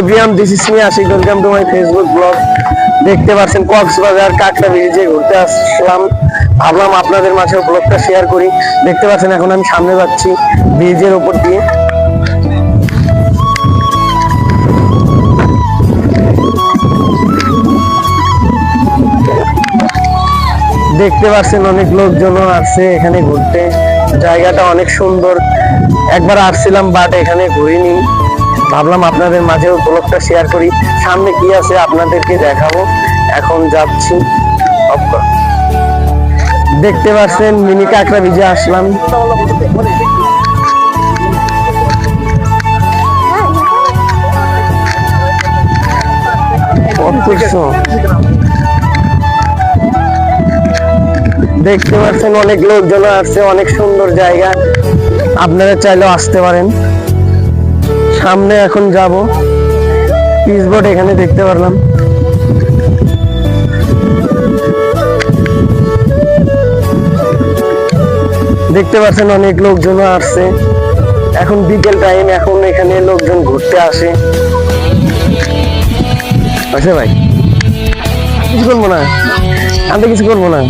Everyone, this is me Ashik. Welcome to my Facebook blog. দেখতে পাচ্ছেন কক্সবাজার কাঁকড়া ব্রিজে ঘুরতে আসলাম। ভাবলাম আপনাদের মাঝে ব্লগটা শেয়ার করি। দেখতে পাচ্ছেন এখন আমি সামনে যাচ্ছি ব্রিজের উপর দিয়ে। দেখতে পাচ্ছেন অনেক লোকজন আসছে এখানে ঘুরতে। জায়গাটা অনেক সুন্দর। একবার আসছিলাম বাট এখানে ঘুরিনি। ভাবলাম আপনাদের মাঝেও ব্লগটা শেয়ার করি। সামনে কি আছে আপনাদেরকে দেখাবো। এখন যাচ্ছি। দেখতে পাচ্ছেন মিনি কাঁকড়া ব্রিজে আসলাম। দেখতে পাচ্ছেন অনেক লোকজন আসছে। অনেক সুন্দর জায়গা, আপনারা চাইলেও আসতে পারেন। সামনে এখন যাব। পিস বোট এখানে দেখতে পারলাম। দেখতে পাচ্ছেন অনেক লোকজন আসছে। এখন বিকেল টাইম, এখন এখানে লোকজন ঘুরতে আসে। আচ্ছা ভাই, কিছু করবো না, আমি কিছু করবো না।